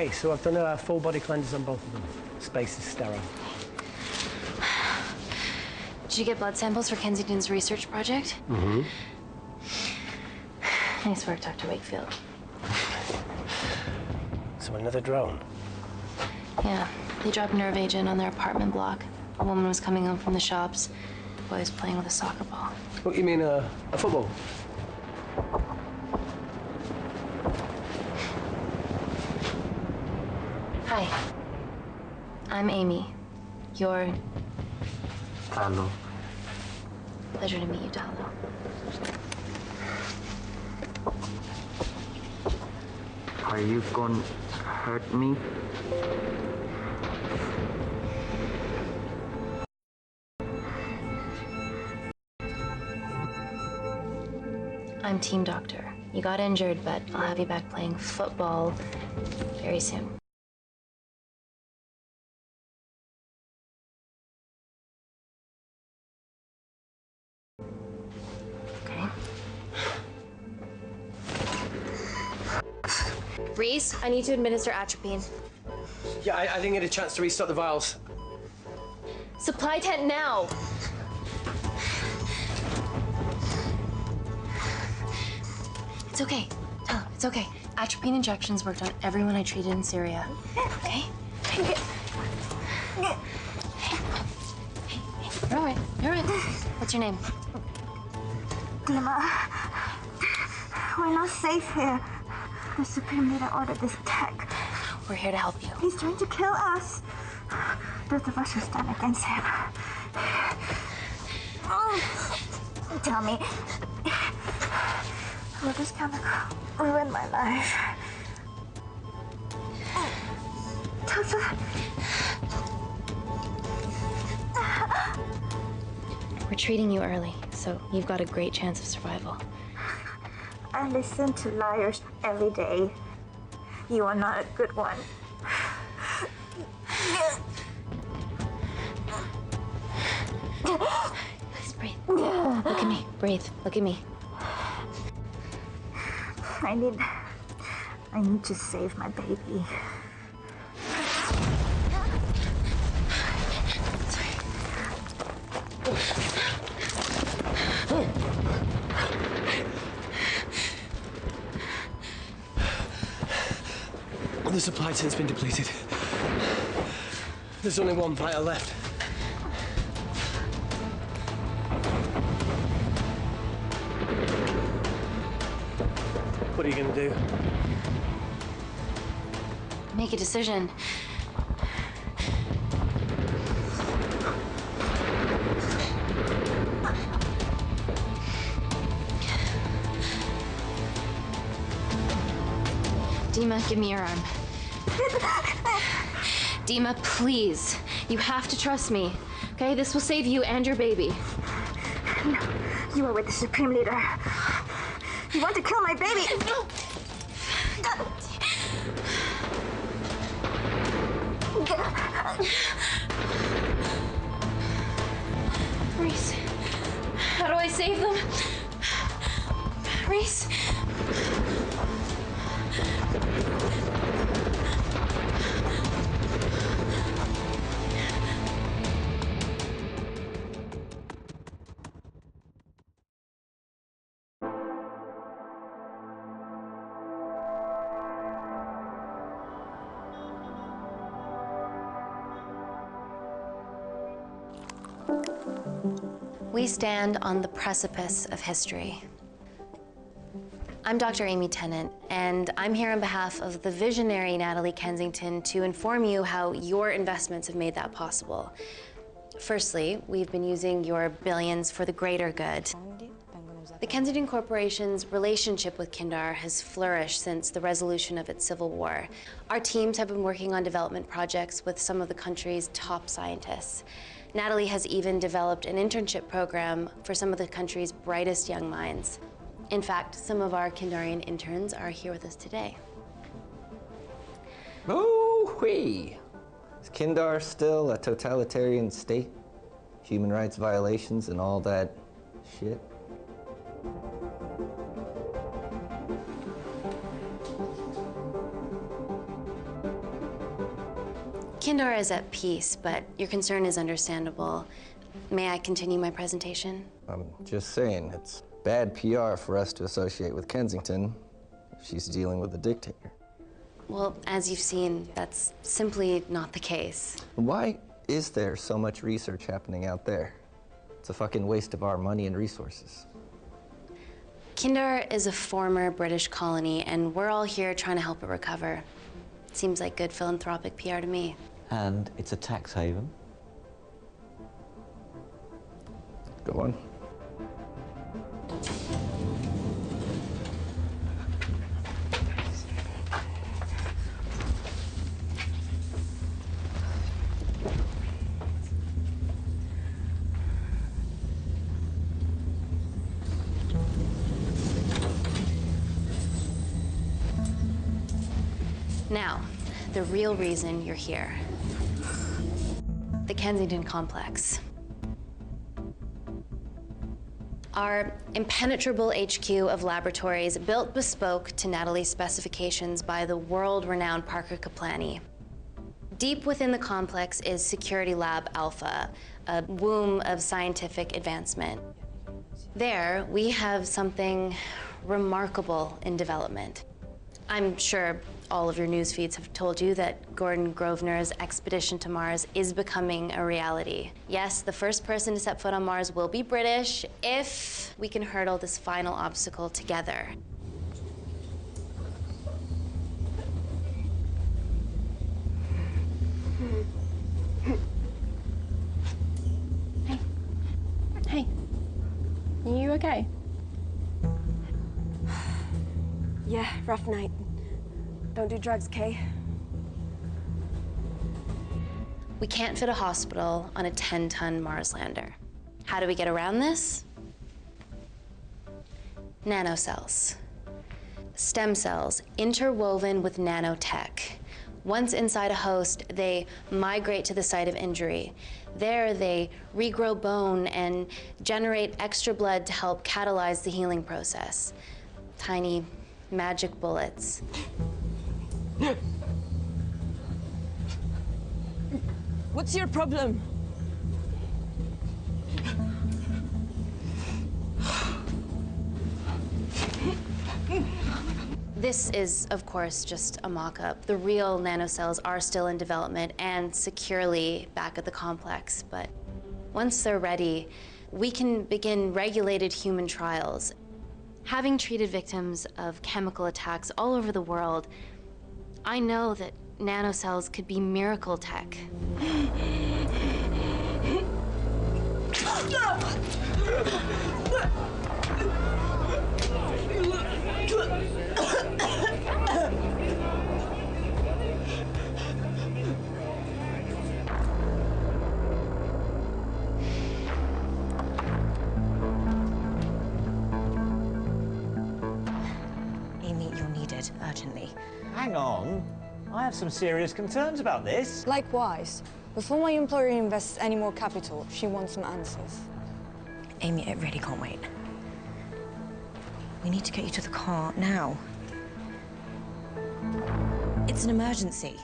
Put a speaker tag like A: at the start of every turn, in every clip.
A: Okay, so I've done full body cleanses on both of them. Space is sterile.
B: Did you get blood samples for Kensington's research project?
A: Mm-hmm.
B: Nice work, Dr. Wakefield.
A: So another drone?
B: Yeah, they dropped nerve agent on their apartment block. A woman was coming home from the shops. The boy was playing with a soccer ball.
A: What, you mean a football?
B: Hi. I'm Amy. You're...
C: Talo.
B: Pleasure to meet you, Talo.
C: Are you gonna hurt me?
B: I'm team doctor. You got injured, but I'll have you back playing football very soon. Okay. Reese, I need to administer atropine.
A: Yeah, I didn't get a chance to restock the vials.
B: Supply tent now! It's okay. Tell him, it's okay. Atropine injections worked on everyone I treated in Syria. Okay? Hey. You're all right. You're all right. What's your name?
D: Dima, we're not safe here. The Supreme Leader ordered this attack.
B: We're here to help you.
D: He's trying to kill us. Both of us will stand against him. Tell me, will this chemical ruin my life? Tata.
B: We're treating you early, so you've got a great chance of survival.
D: I listen to liars every day. You are not a good one.
B: Please breathe. Look at me. Breathe. Look at me.
D: I need to save my baby.
A: The supply tent's been depleted. There's only one vial left. What are you gonna do?
B: Make a decision. Dima, give me your arm. Dima, please. You have to trust me. Okay? This will save you and your baby.
D: No, you are with the Supreme Leader. You want to kill my baby? No.
B: Reese, how do I save them? Reese. We stand on the precipice of history. I'm Dr. Amy Tennant, and I'm here on behalf of the visionary Natalie Kensington to inform you how your investments have made that possible. Firstly, we've been using your billions for the greater good. The Kensington Corporation's relationship with Kindar has flourished since the resolution of its civil war. Our teams have been working on development projects with some of the country's top scientists. Natalie has even developed an internship program for some of the country's brightest young minds. In fact, some of our Kindarian interns are here with us today.
E: Oh-wee! Is Kindar still a totalitarian state? Human rights violations and all that shit?
B: Kindar is at peace, but your concern is understandable. May I continue my presentation?
E: I'm just saying, it's bad PR for us to associate with Kensington if she's dealing with a dictator.
B: Well, as you've seen, that's simply not the case.
E: Why is there so much research happening out there? It's a fucking waste of our money and resources.
B: Kindar is a former British colony, and we're all here trying to help it recover. Seems like good philanthropic PR to me.
F: And it's a tax haven.
E: Go on.
B: Now, the real reason you're here. The Kensington Complex. Our impenetrable HQ of laboratories built bespoke to Natalie's specifications by the world-renowned Parker Kaplani. Deep within the complex is Security Lab Alpha, a womb of scientific advancement. There, we have something remarkable in development. I'm sure all of your news feeds have told you that Gordon Grosvenor's expedition to Mars is becoming a reality. Yes, the first person to set foot on Mars will be British if we can hurdle this final obstacle together.
G: Hey. Are you okay?
H: Yeah, rough night. Don't do drugs, Kay.
B: We can't fit a hospital on a 10-ton Mars lander. How do we get around this? Nanocells. Stem cells interwoven with nanotech. Once inside a host, they migrate to the site of injury. There, they regrow bone and generate extra blood to help catalyze the healing process. Tiny magic bullets.
H: What's your problem?
B: This is, of course, just a mock-up. The real nanocells are still in development and securely back at the complex, but once they're ready, we can begin regulated human trials. Having treated victims of chemical attacks all over the world, I know that nanocells could be miracle tech.
I: Amy, you're needed urgently.
J: Hang on. I have some serious concerns about this.
H: Likewise. Before my employer invests any more capital, she wants some answers.
I: Amy, it really can't wait. We need to get you to the car now. It's an emergency.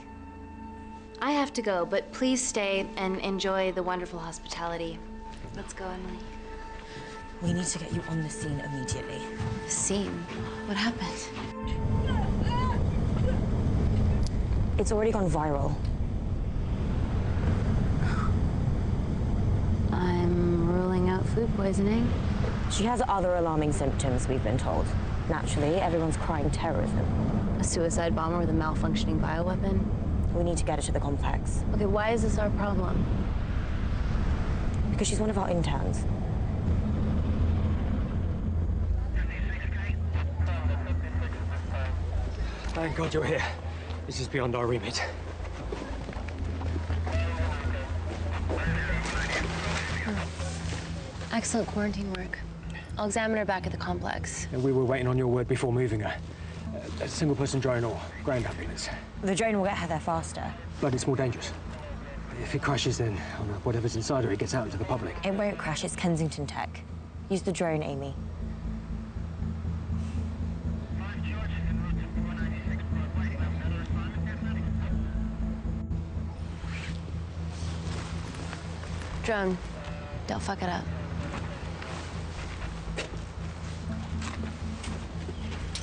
B: I have to go, but please stay and enjoy the wonderful hospitality. Let's go, Emily.
I: We need to get you on the scene immediately.
B: The scene? What happened?
I: It's already gone viral.
B: I'm ruling out food poisoning.
I: She has other alarming symptoms, we've been told. Naturally, everyone's crying terrorism.
B: A suicide bomber with a malfunctioning bioweapon?
I: We need to get her to the complex.
B: Okay, why is this our problem?
I: Because she's one of our interns.
A: Thank God you're here. This is beyond our remit.
B: Excellent quarantine work. I'll examine her back at the complex.
A: And we were waiting on your word before moving her. A single-person drone or ground ambulance.
I: The drone will get her there faster.
A: But it's more dangerous. If it crashes, then whatever's inside her, it gets out into the public.
I: It won't crash, it's Kensington tech. Use the drone, Amy.
B: Drone, don't fuck it up.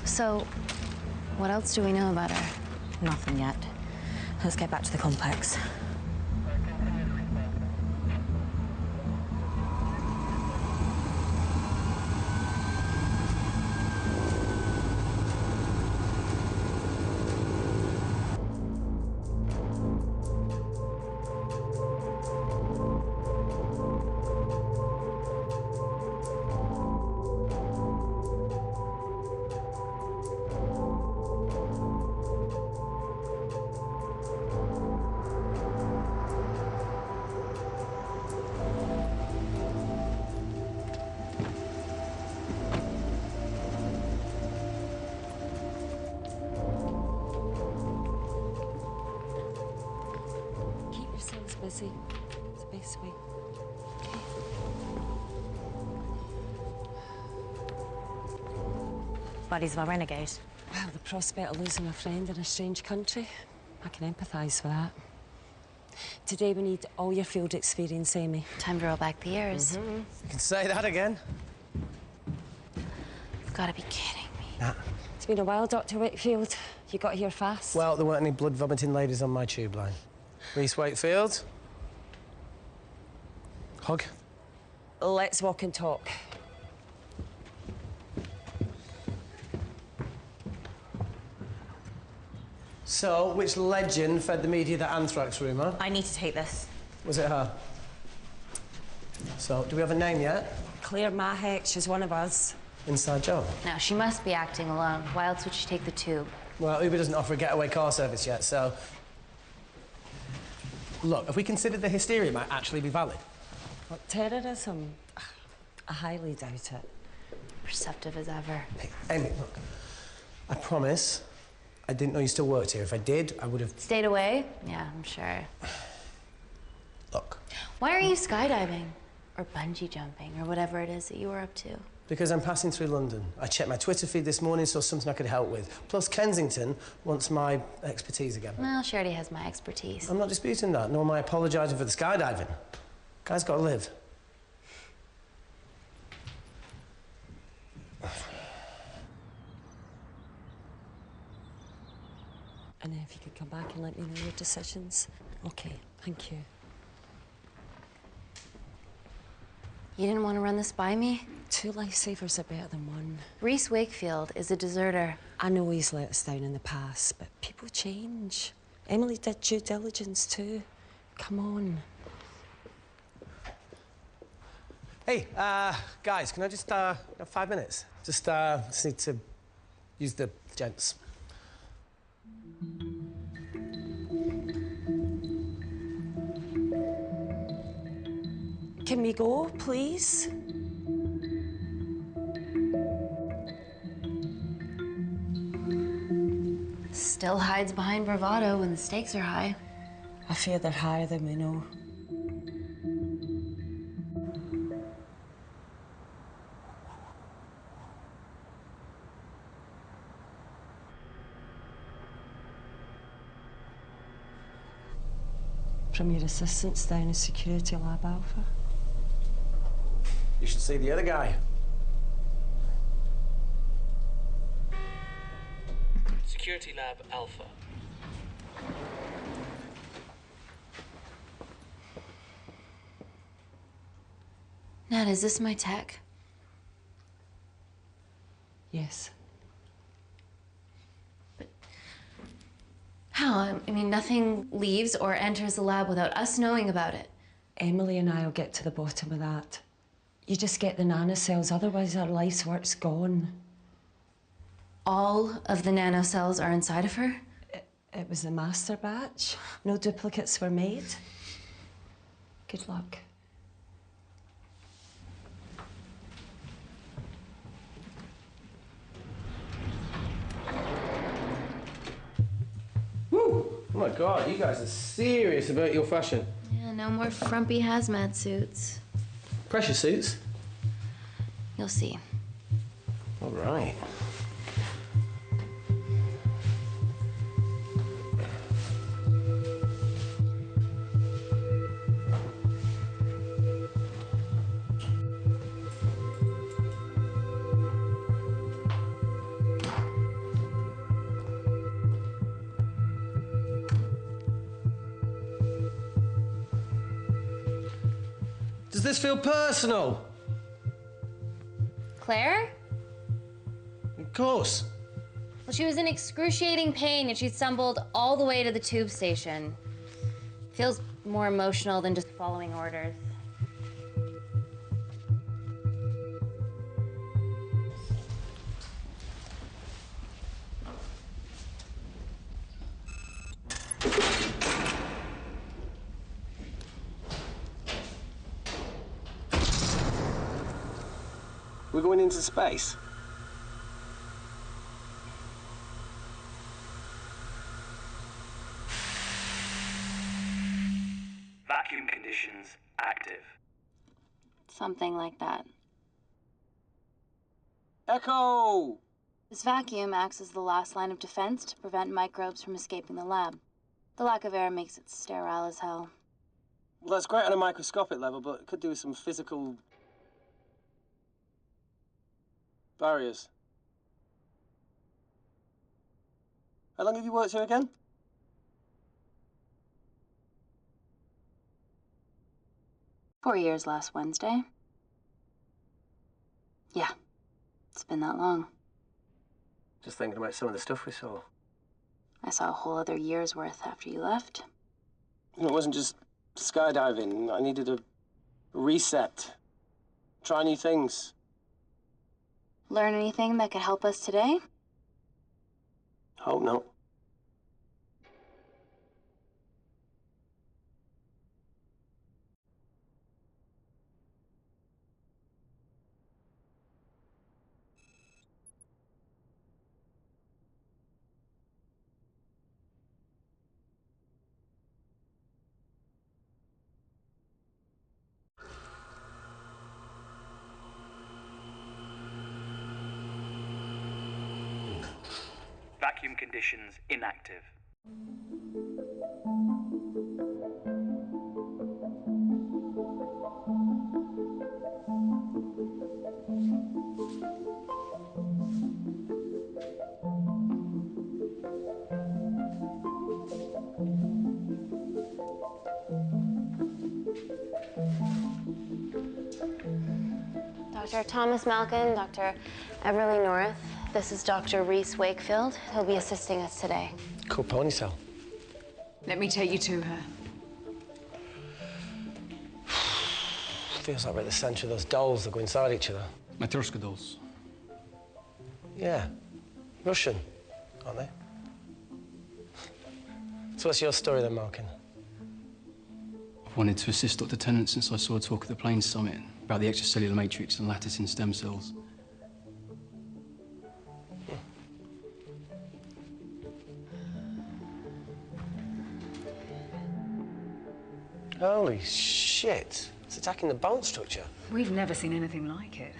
B: So, what else do we know about her?
I: Nothing yet. Let's get back to the complex.
K: Busy. It's the best way.
I: Buddies of a renegade.
K: Well, the prospect of losing a friend in a strange country, I can empathise with that. Today we need all your field experience, Amy.
B: Time to roll back the years.
L: You can say that again.
B: You've got to be kidding me.
L: Nah.
K: It's been a while, Dr. Wakefield. You got here fast.
L: Well, there weren't any blood-vomiting ladies on my tube line. Reese Wakefield. Hug.
K: Let's walk and talk.
L: So, which legend fed the media that anthrax rumour?
I: I need to take this.
L: Was it her? So, do we have a name yet?
K: Claire Mahek, she's one of us.
L: Inside job?
B: Now, she must be acting alone. Why else would she take the tube?
L: Well, Uber doesn't offer a getaway car service yet, so... Look, have we considered the hysteria might actually be valid?
K: What, terrorism? I highly doubt it.
B: Perceptive as ever.
L: Hey, Amy, look. I promise I didn't know you still worked here. If I did, I would have...
B: Stayed away? Yeah, I'm sure.
L: Look.
B: Why are you skydiving? Or bungee jumping, or whatever it is that you were up to?
L: Because I'm passing through London. I checked my Twitter feed this morning, saw something I could help with. Plus, Kensington wants my expertise again.
B: Well, she already has my expertise.
L: I'm not disputing that, nor am I apologising for the skydiving. Guy's got to live.
K: And if you could come back and let me know your decisions. OK, thank you.
B: You didn't want to run this by me?
K: 2 lifesavers are better than 1.
B: Reese Wakefield is a deserter.
K: I know he's let us down in the past, but people change. Emily did due diligence too. Come on.
L: Hey, guys, can I just, have 5 minutes? Just need to use the gents.
K: Can we go, please?
B: Still hides behind bravado when the stakes are high.
K: I fear they're higher than we know. From your assistants down in Security Lab Alpha.
L: You should see the other guy.
M: Security Lab Alpha.
B: Nat, is this my tech?
K: Yes.
B: How? I mean, nothing leaves or enters the lab without us knowing about it.
K: Emily and I will get to the bottom of that. You just get the nanocells, otherwise our life's work's gone.
B: All of the nanocells are inside of her?
K: It was the master batch. No duplicates were made. Good luck.
L: Woo! Oh my God, you guys are serious about your fashion.
B: Yeah, no more frumpy hazmat suits.
L: Pressure suits?
B: You'll see.
L: All right. Does this feel personal?
B: Claire?
L: Of course.
B: Well, she was in excruciating pain and she stumbled all the way to the tube station. Feels more emotional than just following orders.
L: We're going into space.
M: Vacuum conditions active.
B: Something like that.
L: Echo!
B: This vacuum acts as the last line of defense to prevent microbes from escaping the lab. The lack of air makes it sterile as hell.
L: Well, that's great on a microscopic level, but it could do with some physical barriers. How long have you worked here again?
B: "4 years last Wednesday. Yeah, it's been that long.
L: Just thinking about some of the stuff we saw.
B: I saw a whole other year's worth after you left.
L: It wasn't just skydiving. I needed a reset. Try new things.
B: Learn anything that could help us today?
L: Hope not.
M: Vacuum conditions inactive.
B: Dr. Thomas Malkin, Dr. Everly North. This is Dr. Reese Wakefield. He'll be assisting us today.
L: Cool ponytail.
N: Let me take you to her.
L: Feels like we're at the centre of those dolls that go inside each other.
O: Matryoshka dolls.
L: Yeah. Russian, aren't they? So what's your story then, Malkin?
O: I've wanted to assist Dr. Tennant since I saw a talk at the Plains Summit about the extracellular matrix and lattice in stem cells.
L: Holy shit. It's attacking the bone structure.
N: We've never seen anything like it.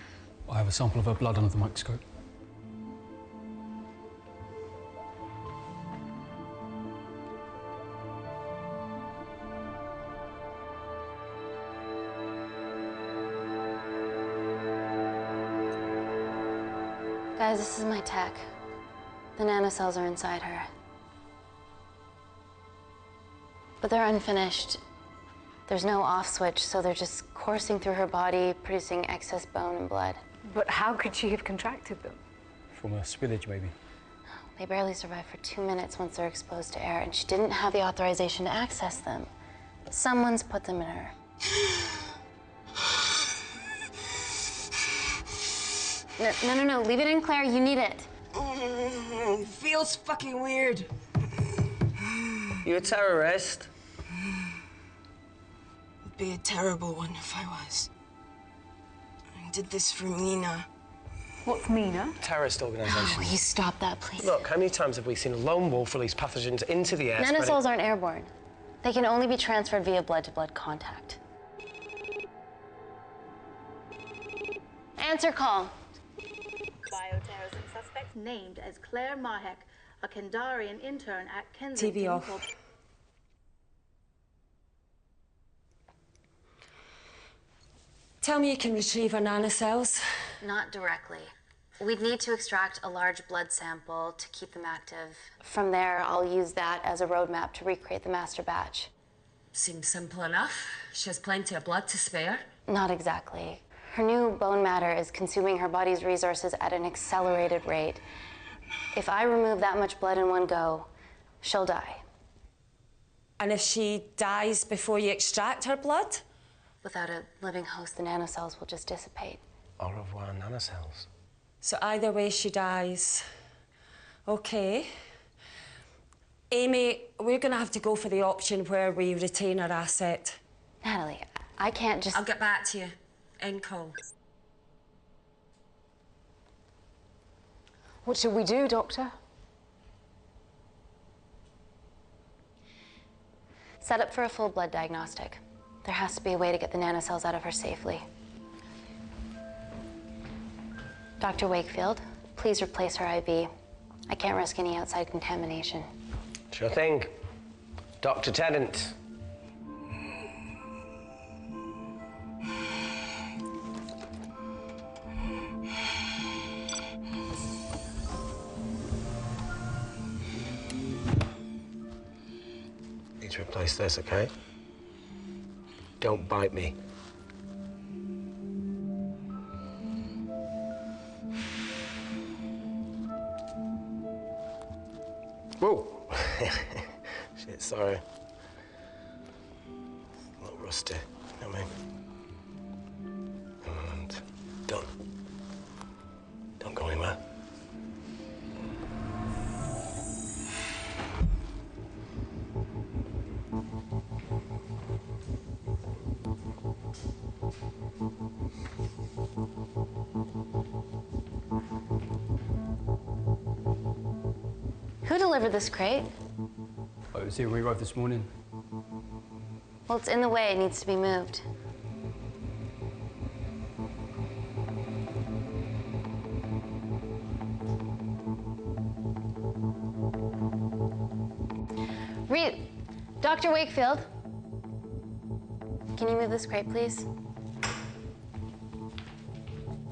O: I have a sample of her blood under the microscope.
B: Guys, this is my tech. The nanocells are inside her. But they're unfinished. There's no off switch, so they're just coursing through her body, producing excess bone and blood.
N: But how could she have contracted them?
O: From a spillage, maybe.
B: They barely survive for 2 minutes once they're exposed to air, and she didn't have the authorization to access them. Someone's put them in her. No, leave it in, Claire. You need it.
N: It feels fucking weird.
C: You a terrorist?
N: It'd be a terrible one if I was. I did this for Mina. What's Mina?
L: Terrorist organisation.
B: Will you stop that, please?
L: Look, how many times have we seen a lone wolf release pathogens into the air?
B: Nanocells aren't airborne. They can only be transferred via blood-to-blood contact. Answer call.
P: Bioterrorism suspect named as Claire Mahek, a Kandarian intern at Kensington.
K: TV off. Tell me you can retrieve her nanocells.
B: Not directly. We'd need to extract a large blood sample to keep them active. From there, I'll use that as a roadmap to recreate the master batch.
K: Seems simple enough. She has plenty of blood to spare.
B: Not exactly. Her new bone matter is consuming her body's resources at an accelerated rate. If I remove that much blood in one go, she'll die.
K: And if she dies before you extract her blood?
B: Without a living host, the nanocells will just dissipate.
L: Au revoir, nanocells.
K: So either way, she dies. Okay. Amy, we're gonna have to go for the option where we retain our asset.
B: Natalie, I can't just...
K: I'll get back to you. End call.
G: What should we do, Doctor?
B: Set up for a full blood diagnostic. There has to be a way to get the nanocells out of her safely. Dr. Wakefield, please replace her IV. I can't risk any outside contamination.
L: Sure thing. Dr. Tennant. Need to replace this, okay? Don't bite me. Whoa! Shit, sorry. A little rusty, you know what I mean? And done. Don't go anywhere.
B: Who delivered this crate?
O: Oh, it was here when we arrived this morning.
B: Well, it's in the way. It needs to be moved. Dr. Wakefield, can you move this crate, please?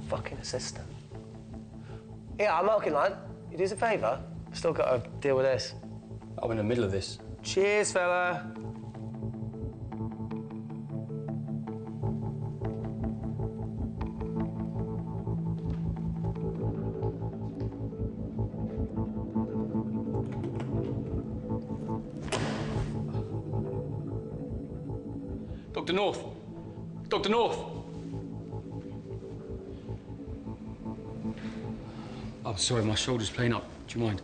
L: Fucking assistant. Yeah, I'm okay, lad. You do us a favour? Still got to deal with this.
O: I'm in the middle of this.
L: Cheers, fella.
O: Dr. North! Dr. North! Oh, sorry, my shoulder's playing up. Do you mind?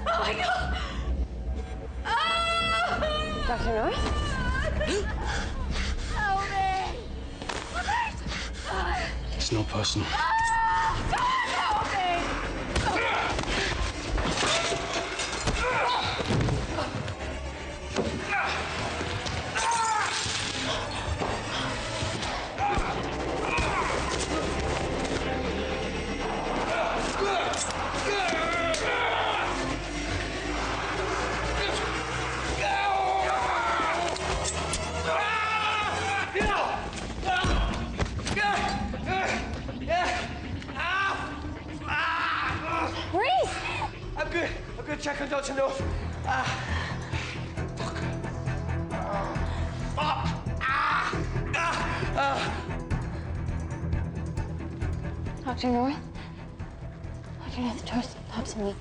N: Oh my God!
G: Dr. North?
N: Help me!
O: It's not personal.
N: Help me!
L: I'm good. Check on Dr. North. Fuck.
B: Dr. North? Dr. North, talk to me.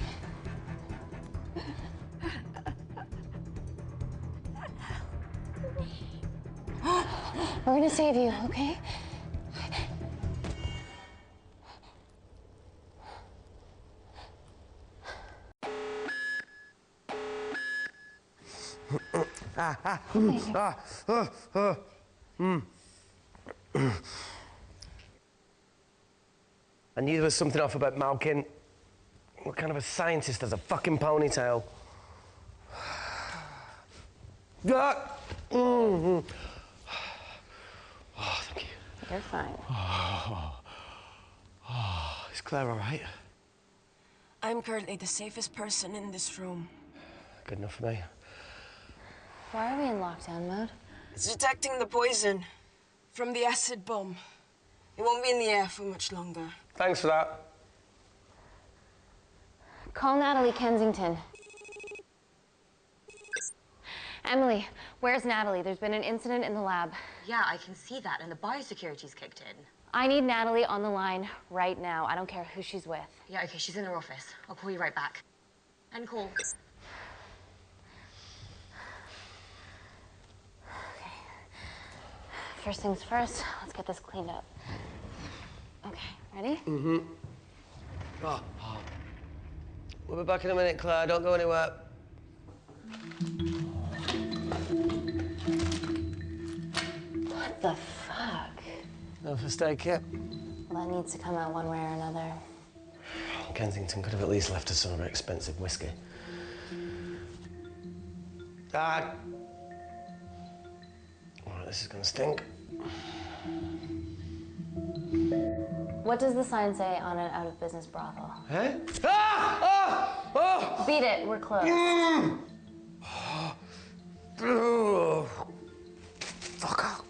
B: We're gonna save you, okay?
L: I knew there was something off about Malkin. What kind of a scientist has a fucking ponytail? Oh, thank you.
B: You're fine.
L: Is Claire all right?
N: I'm currently the safest person in this room.
L: Good enough for me.
B: Why are we in lockdown mode?
N: It's detecting the poison from the acid bomb. It won't be in the air for much longer.
L: Thanks for that.
B: Call Natalie Kensington. Emily, where's Natalie? There's been an incident in the lab.
I: Yeah, I can see that, and the biosecurity's kicked in.
B: I need Natalie on the line right now. I don't care who she's with.
I: Yeah, okay, she's in her office. I'll call you right back. End call.
B: Okay. First things first, let's get this cleaned up. Okay, ready?
L: Mm-hmm. Oh. We'll be back in a minute, Claire. Don't go anywhere.
B: What the fuck?
L: No first aid kit?
B: Well, that needs to come out one way or another.
L: Kensington could have at least left us some of her expensive whiskey. Dad! All right, this is gonna stink.
B: What does the sign say on an out-of-business brothel?
L: Eh? Ah! Oh! Oh!
B: Beat it, we're closed.
L: Oh. Fuck off.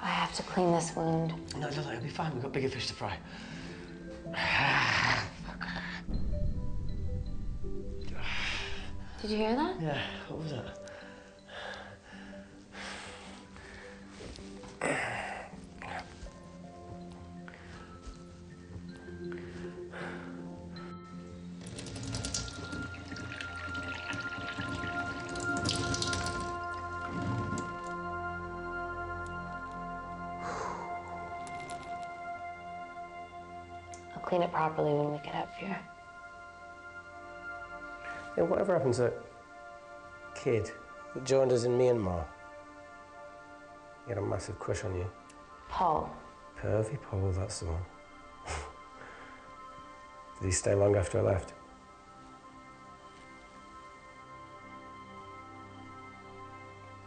B: I have to clean this wound.
L: No, it'll be fine. We've got bigger fish to fry.
B: Did you hear that?
L: Yeah, what was that?
B: I'll clean it properly when we get up here.
L: Yeah, whatever happened to that kid that joined us in Myanmar? He had a massive crush on you.
B: Paul.
L: Pervy Paul, that's the one. Did he stay long after I left?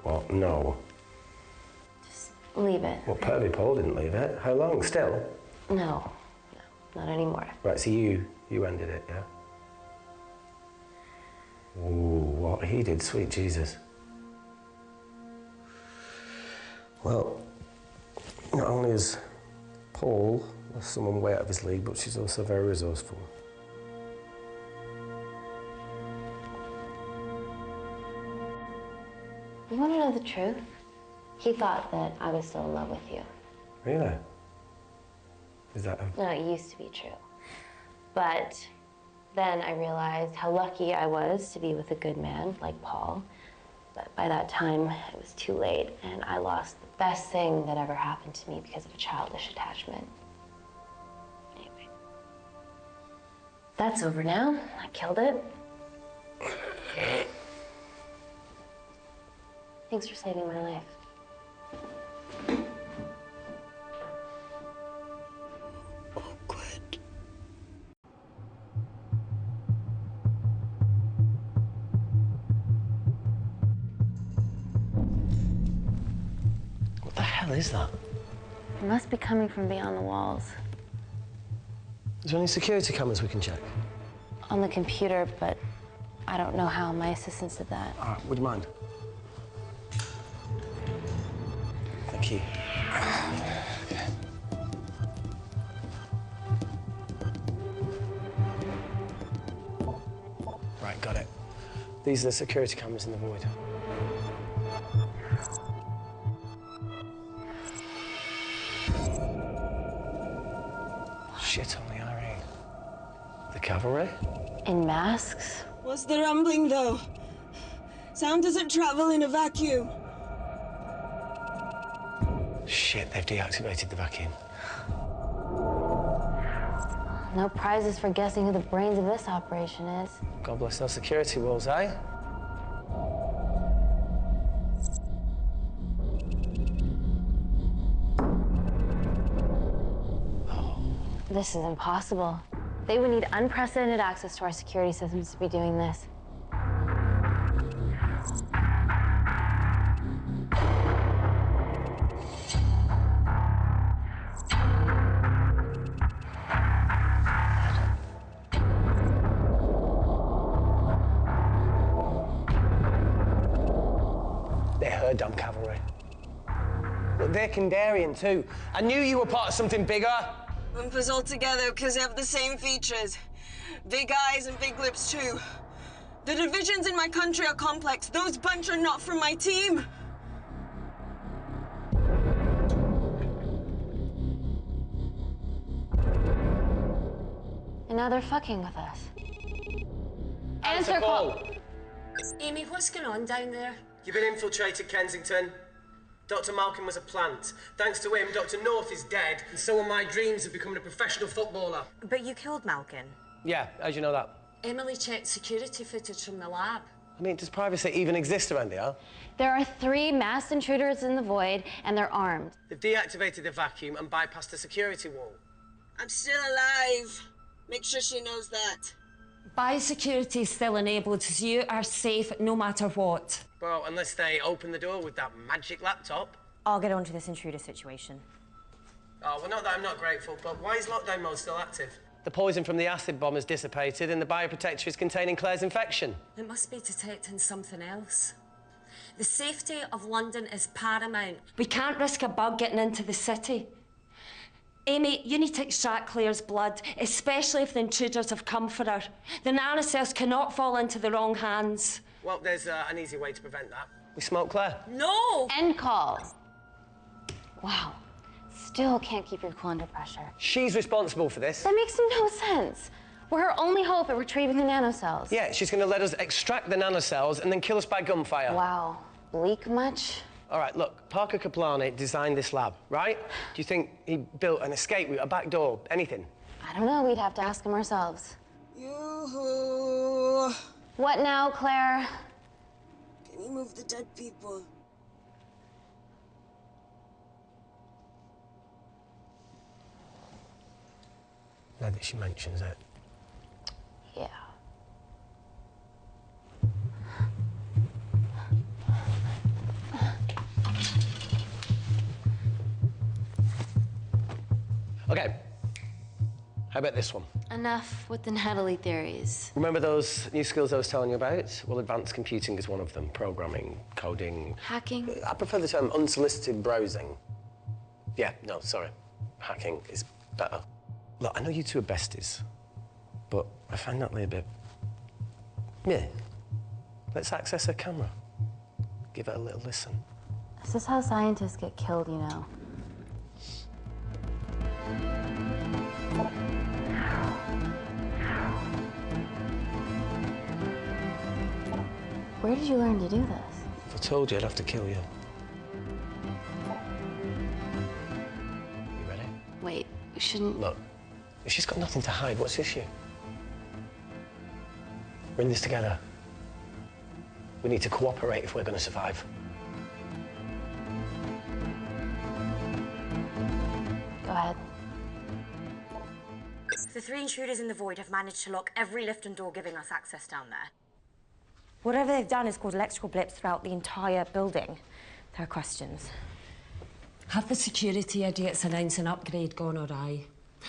L: What? No.
B: Just leave it.
L: Well, Pervy Paul didn't leave it. How long? Still?
B: No, not anymore.
L: Right, so you ended it, yeah? Ooh, what he did, sweet Jesus. Well, not only is Paul someone way out of his league, but she's also very resourceful.
B: You want to know the truth? He thought that I was still in love with you.
L: Really? Is that
B: No, it used to be true. But then I realized how lucky I was to be with a good man like Paul. But by that time, it was too late, and I lost the best thing that ever happened to me because of a childish attachment. Anyway. That's over now. I killed it. Thanks for saving my life.
L: What the hell is that?
B: It must be coming from beyond the walls.
L: Is there any security cameras we can check?
B: On the computer, but I don't know how. My assistants did that.
L: All right, would you mind? Thank you. Okay. Right, got it. These are the security cameras in the void. Shit on the Irene. The cavalry?
B: In masks?
N: What's the rumbling, though? Sound doesn't travel in a vacuum.
L: Shit, they've deactivated the vacuum.
B: No prizes for guessing who the brains of this operation is.
L: God bless those security walls, eh?
B: This is impossible. They would need unprecedented access to our security systems to be doing this.
L: damn cavalry. Look, they're Kandarian too. I knew you were part of something bigger.
N: Lump us all together because they have the same features. Big eyes and big lips too. The divisions in my country are complex. Those bunch are not from my team.
B: And now they're fucking with us.
L: Answer call.
K: Amy, what's going on down there?
L: You've been infiltrated, Kensington. Dr. Malkin was a plant. Thanks to him, Dr. North is dead, and so are my dreams of becoming a professional footballer.
I: But you killed Malkin.
L: Yeah, how'd you know that?
K: Emily checked security footage from the lab.
L: I mean, does privacy even exist around here?
B: There are 3 masked intruders in the void, and they're armed.
L: They've deactivated the vacuum and bypassed the security wall.
N: I'm still alive. Make sure she knows that.
K: Biosecurity is still enabled, so you are safe no matter what.
L: Well, unless they open the door with that magic laptop.
I: I'll get onto this intruder situation.
L: Oh, well, not that I'm not grateful, but why is lockdown mode still active? The poison from the acid bomb has dissipated and the bioprotector is containing Claire's infection.
K: It must be detecting something else. The safety of London is paramount. We can't risk a bug getting into the city. Amy, you need to extract Claire's blood, especially if the intruders have come for her. The nanocells cannot fall into the wrong hands.
L: Well, there's an easy way to prevent that. We smoke Claire.
K: No!
B: End call. Wow. Still can't keep your cool under pressure.
L: She's responsible for this.
B: That makes no sense. We're her only hope at retrieving the nanocells.
L: Yeah, she's going to let us extract the nanocells and then kill us by gunfire.
B: Wow. Bleak much?
L: All right, look, Parker Kaplani designed this lab, right? Do you think he built an escape route, a back door, anything?
B: I don't know. We'd have to ask him ourselves.
N: Yoo-hoo.
B: What now, Claire?
N: Can you move the dead people?
L: Now that she mentions it.
B: Yeah.
L: Okay. How about this one?
B: Enough with the Natalie theories.
L: Remember those new skills I was telling you about? Well, advanced computing is one of them. Programming, coding.
B: Hacking?
L: I prefer the term unsolicited browsing. Yeah, no, sorry. Hacking is better. Look, I know you two are besties, but I find Natalie a bit... Yeah. Let's access her camera. Give it a little listen.
B: This is how scientists get killed, you know. Where did you learn to do this?
L: If I told you, I'd have to kill you. You ready?
B: Wait, we shouldn't...
L: Look, if she's got nothing to hide, what's the issue? We're in this together. We need to cooperate if we're going to survive.
B: Go ahead.
I: The 3 intruders in the void have managed to lock every lift and door giving us access down there. Whatever they've done has caused electrical blips throughout the entire building. There are questions.
K: Have the security idiots announce an upgrade gone awry?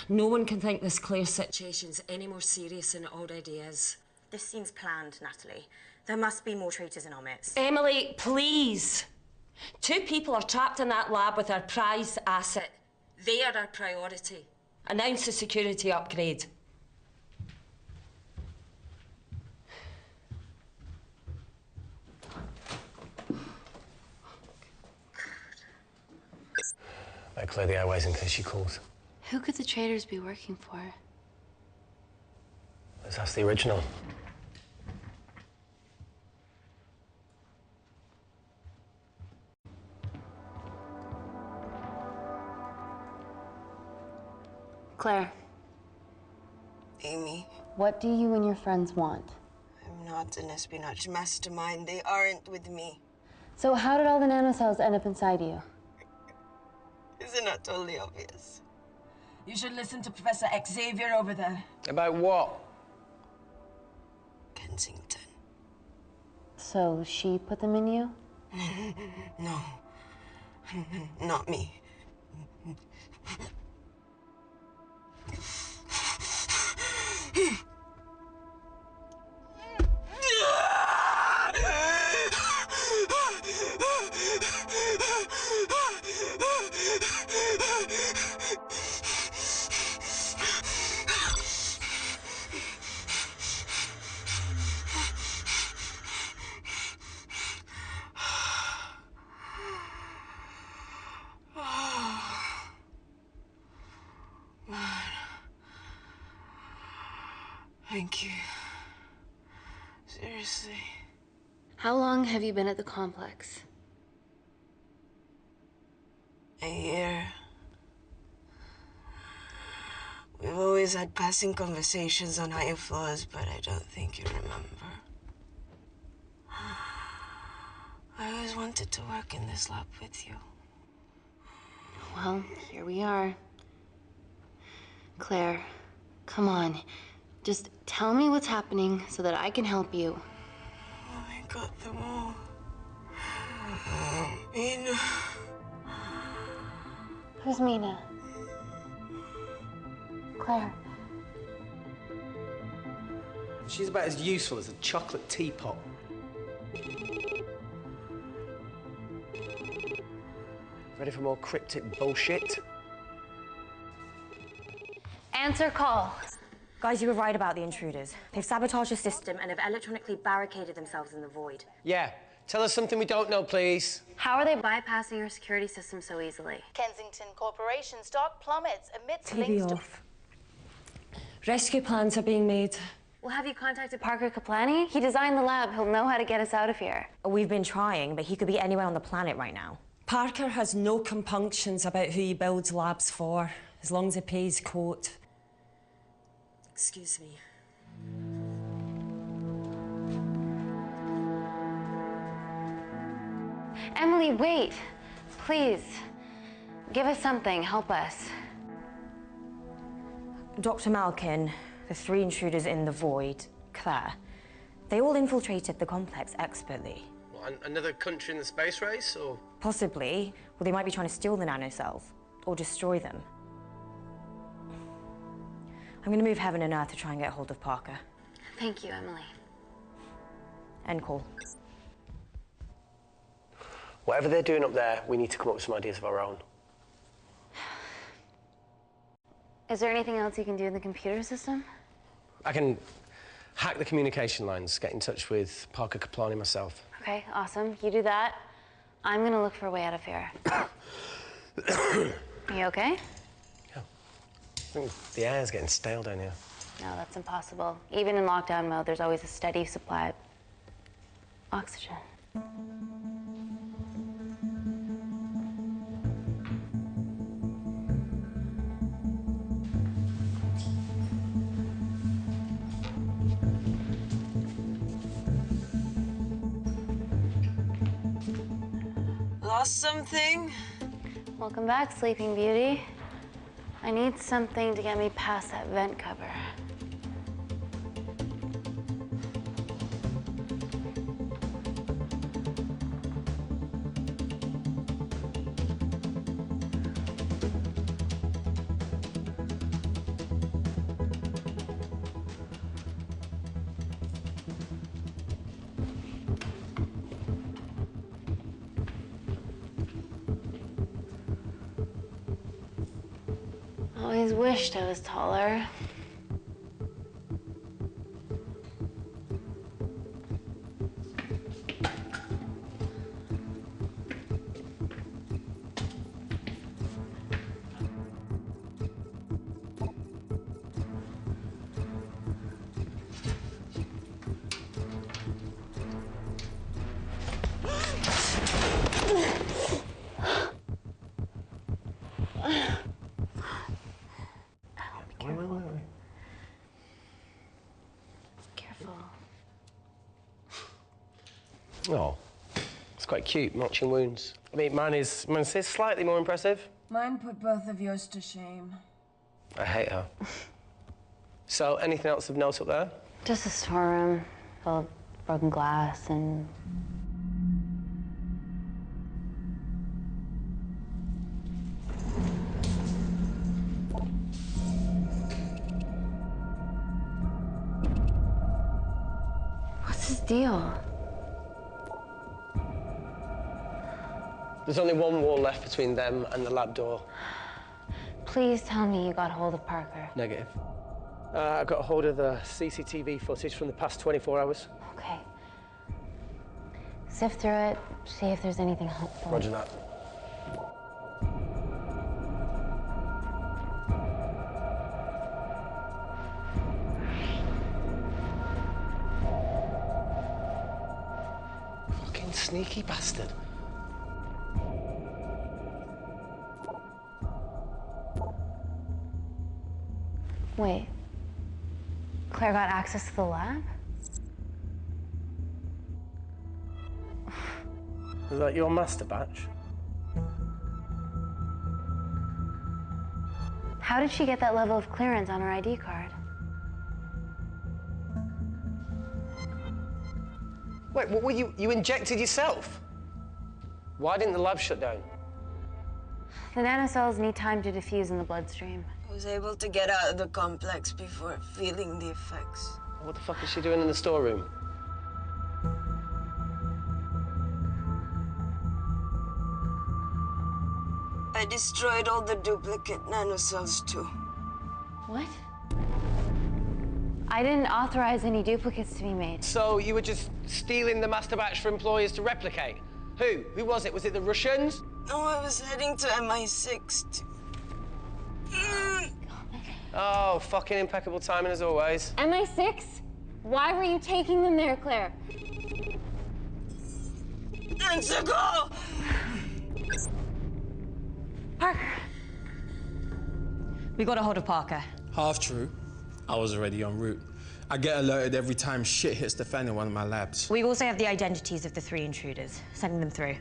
K: No one can think this Claire situation's any more serious than it already is.
I: This seems planned, Natalie. There must be more traitors in our midst.
K: Emily, please. 2 people are trapped in that lab with our prized asset. They are our priority. Announce the security upgrade.
L: Better clear the airways in case she calls.
B: Who could the traitors be working for?
L: Let's ask the original.
B: Claire.
N: Amy.
B: What do you and your friends want?
N: I'm not an espionage mastermind. They aren't with me.
B: So how did all the nanocells end up inside you?
N: Is it not totally obvious? You should listen to Professor Xavier over there.
L: About what?
N: Kensington.
B: So she put them in you?
N: No. Not me. Thank you. Seriously.
B: How long have you been at the complex?
N: A year. We've always had passing conversations on higher floors, but I don't think you remember. I always wanted to work in this lab with you.
B: Well, here we are. Claire, come on. Just tell me what's happening so that I can help you.
N: Oh, I got them all. Mina.
B: Who's Mina? Claire.
L: She's about as useful as a chocolate teapot. Ready for more cryptic bullshit?
B: Answer call.
I: Guys, you were right about the intruders. They've sabotaged the system and have electronically barricaded themselves in the void.
L: Yeah. Tell us something we don't know, please.
B: How are they bypassing your security system so easily?
P: Kensington Corporation stock plummets amidst
K: TV
P: links to...
K: off. Rescue plans are being made.
B: Well, have you contacted Parker Kaplani? He designed the lab. He'll know how to get us out of here.
I: We've been trying, but he could be anywhere on the planet right now.
K: Parker has no compunctions about who he builds labs for, as long as he pays quote.
N: Excuse me.
B: Emily, wait. Please. Give us something. Help us.
I: Dr. Malkin, the 3 intruders in the void, Claire, they all infiltrated the complex expertly.
L: What, another country in the space race, or...?
I: Possibly. Well, they might be trying to steal the nanocells or destroy them. I'm gonna move heaven and earth to try and get hold of Parker.
B: Thank you, Emily.
I: End call.
L: Whatever they're doing up there, we need to come up with some ideas of our own.
B: Is there anything else you can do in the computer system?
L: I can hack the communication lines, get in touch with Parker Kaplani myself.
B: Okay, awesome. You do that. I'm gonna look for a way out of here. You okay?
L: Yeah. I think the air's getting stale down here.
B: No, that's impossible. Even in lockdown mode, there's always a steady supply of oxygen.
N: Lost something?
B: Welcome back, Sleeping Beauty. I need something to get me past that vent cover. Always wished I was taller.
L: Oh, it's quite cute, matching wounds. I mean, mine's slightly more impressive.
N: Mine put both of yours to shame.
L: I hate her. So, anything else of note up there?
B: Just a storeroom full of broken glass and... What's his deal?
L: There's only one wall left between them and the lab door.
B: Please tell me you got hold of Parker.
L: Negative. I got a hold of the CCTV footage from the past 24 hours.
B: Okay. Sift through it, see if there's anything helpful.
L: Roger that. sneaky bastard.
B: Wait. Claire got access to the lab?
L: Is that your master batch?
B: How did she get that level of clearance on her ID card?
L: Wait, what were you injected yourself? Why didn't the lab shut down?
B: The nanocells need time to diffuse in the bloodstream.
N: I was able to get out of the complex before feeling the effects.
L: What the fuck is she doing in the storeroom?
N: I destroyed all the duplicate nanocells too.
B: What? I didn't authorize any duplicates to be made.
L: So you were just stealing the master batch for employers to replicate? Who? Who was it? Was it the Russians?
N: No, I was heading to MI6
L: Oh, fucking impeccable timing as always.
B: MI6? Why were you taking them there, Claire?
N: Let's go!
K: Parker. We got a hold of Parker.
Q: Half true. I was already en route. I get alerted every time shit hits the fan in one of my labs.
I: We also have the identities of the 3 intruders. Sending them through.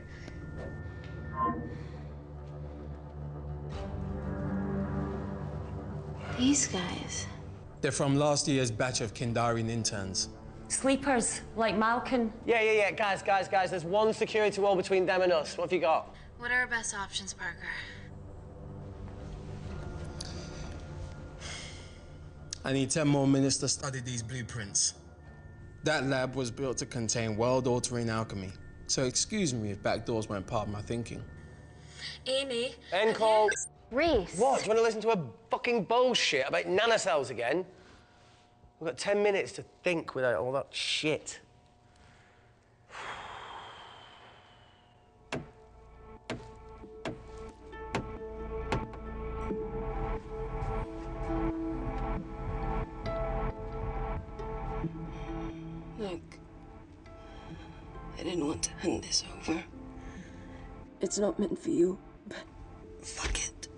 B: These guys.
Q: They're from last year's batch of Kindarian interns.
K: Sleepers, like Malkin.
L: Yeah. Guys. There's one security wall between them and us. What have you got?
B: What are our best options, Parker?
Q: I need 10 more minutes to study these blueprints. That lab was built to contain world-altering alchemy. So excuse me if backdoors weren't part of my thinking.
K: Amy.
L: End call.
B: Reese.
L: What? Do you want to listen to a fucking bullshit about nanocells again? We've got 10 minutes to think without all that shit.
N: Look, I didn't want to hand this over. It's not meant for you, but fuck it.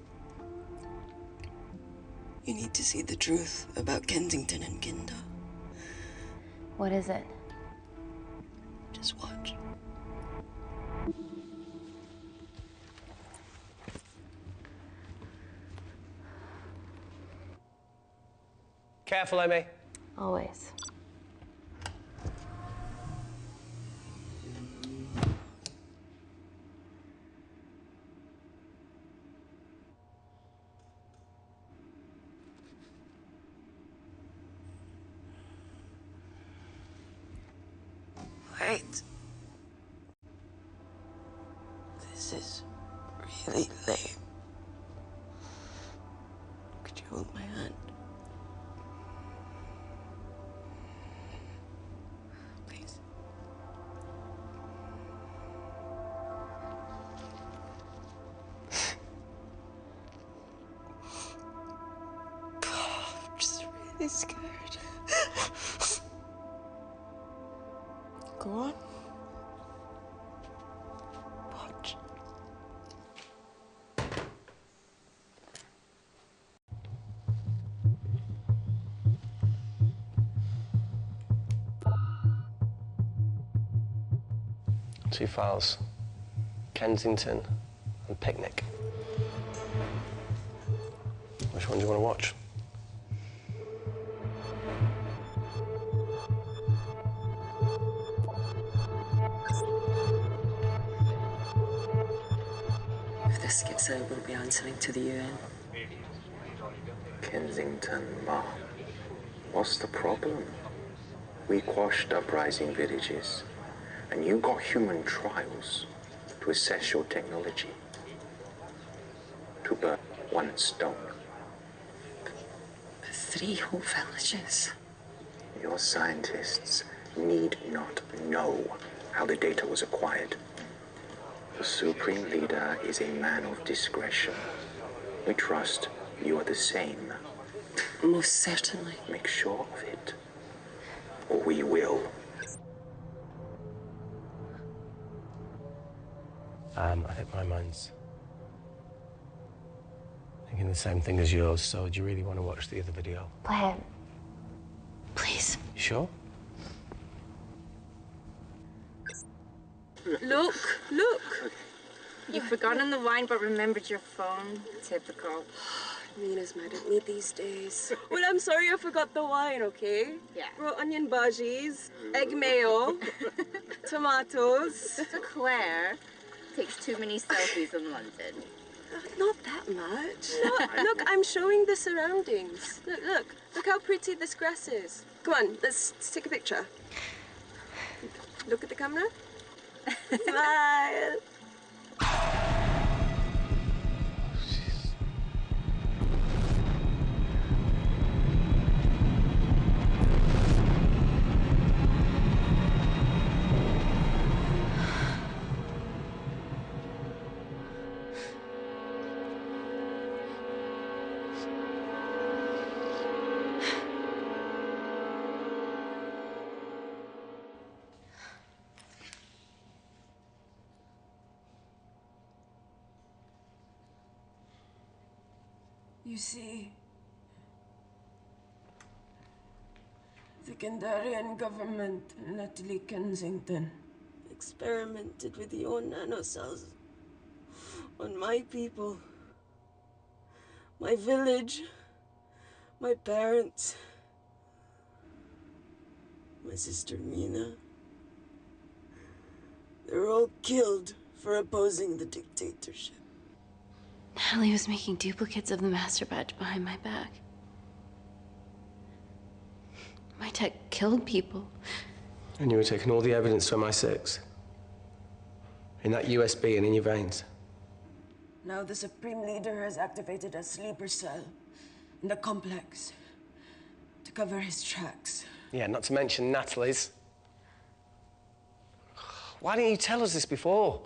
N: You need to see the truth about Kensington and Kinder.
B: What is it?
N: Just watch.
L: Careful, Amy.
B: Always.
N: Wait. This is really lame. Could you hold my hand? Please. I'm just really scared. Go on. Watch.
L: Two files. Kensington and Picnic. Which one do you want to watch?
R: If this gets out, we'll be answering to the UN.
S: Kensington, Ma. What's the problem? We quashed uprising villages, and you got human trials to assess your technology. To burn one stone.
R: 3 whole villages.
S: Your scientists need not know how the data was acquired. The Supreme Leader is a man of discretion. We trust you are the same.
R: Most certainly.
S: Make sure of it, or we will.
L: I think my mind's thinking the same thing as yours, so do you really want to watch the other video?
B: Play it. Please.
L: You sure?
T: Look, look. You've forgotten the wine but remembered your phone. Typical.
R: Mina's mad at me these days.
N: Well, I'm sorry I forgot the wine, okay?
T: Yeah.
N: Raw onion bhajis, egg mayo, tomatoes.
P: So Claire takes too many selfies in London.
N: Not that much. Look, I'm showing the surroundings. Look how pretty this grass is. Come on, let's take a picture. Look at the camera. Smile.
U: You see, the Kandarian government and Natalie Kensington experimented with the own nanocells on my people, my village, my parents, my sister Mina. They were all killed for opposing the dictatorship.
B: Natalie was making duplicates of the master batch behind my back. My tech killed people.
L: And you were taking all the evidence to MI6? In that USB and in your veins?
U: Now the Supreme Leader has activated a sleeper cell in the complex to cover his tracks.
L: Yeah, not to mention Natalie's. Why didn't you tell us this before?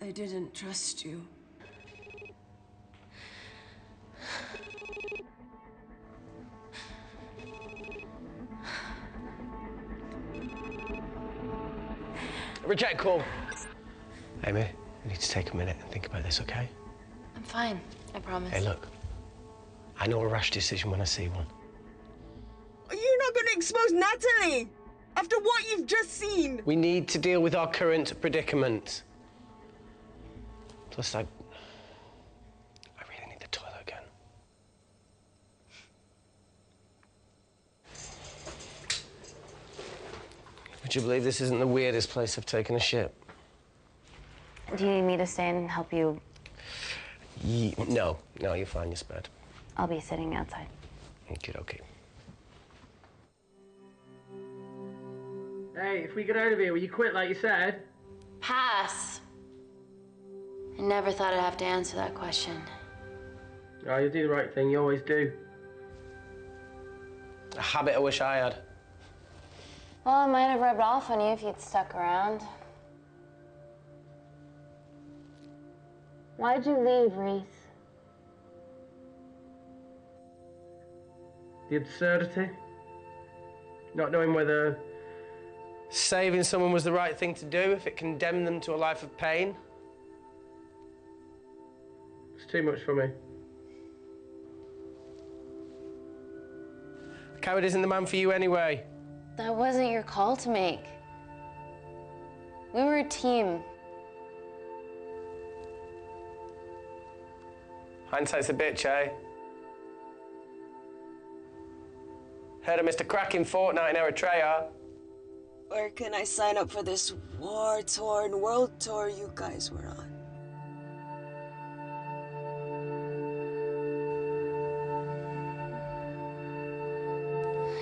U: I didn't trust you.
L: Reject call. Amy, we need to take a minute and think about this, okay?
B: I'm fine, I promise.
L: Hey, look. I know a rash decision when I see one.
N: You're not going to expose Natalie after what you've just seen.
L: We need to deal with our current predicament. Plus, I really need the toilet again. Would you believe this isn't the weirdest place I've taken a shit?
B: Do you need me to stay and help you?
L: No, you're fine, you're spared.
B: I'll be sitting outside.
L: Okay.
J: Hey, if we get out of here, will you quit like you said?
B: Pass. I never thought I'd have to answer that question.
J: Oh, you do the right thing, you always do.
L: A habit I wish I had.
B: Well, it might have rubbed off on you if you'd stuck around. Why'd you leave, Reese?
J: The absurdity. Not knowing whether
L: saving someone was the right thing to do if it condemned them to a life of pain.
J: it's too much for me.
L: A coward isn't the man for you anyway.
B: That wasn't your call to make. We were a team.
L: Hindsight's a bitch, eh? Heard of Mr. Cracking Fortnite in Eritrea?
U: Where can I sign up for this war-torn world tour you guys were on?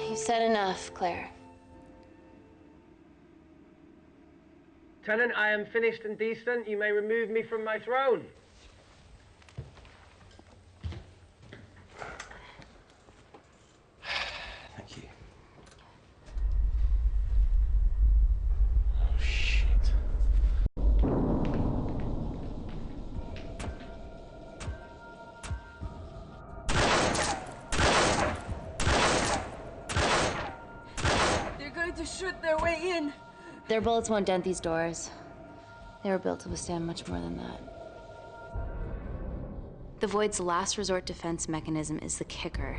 B: You've said enough, Claire.
J: Tenant, I am finished and decent. You may remove me from my throne.
L: Thank you. Oh, shit.
U: They're going to shoot their way in.
B: Their bullets won't dent these doors. They were built to withstand much more than that. The Void's last resort defense mechanism is the kicker.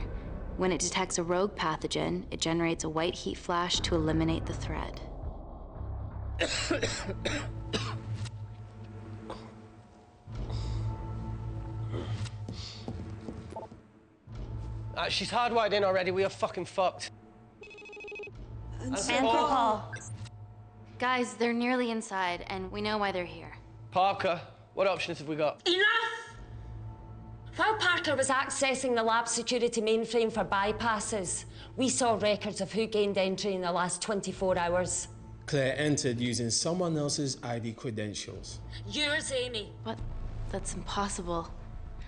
B: When it detects a rogue pathogen, it generates a white heat flash to eliminate the threat.
L: She's hardwired in already. We are fucking fucked.
B: Anthropol. Guys, they're nearly inside, and we know why they're here.
L: Parker, what options have we got?
K: Enough! While Parker was accessing the lab security mainframe for bypasses, we saw records of who gained entry in the last 24 hours.
Q: Claire entered using someone else's ID credentials.
K: Yours, Amy.
B: What? That's impossible.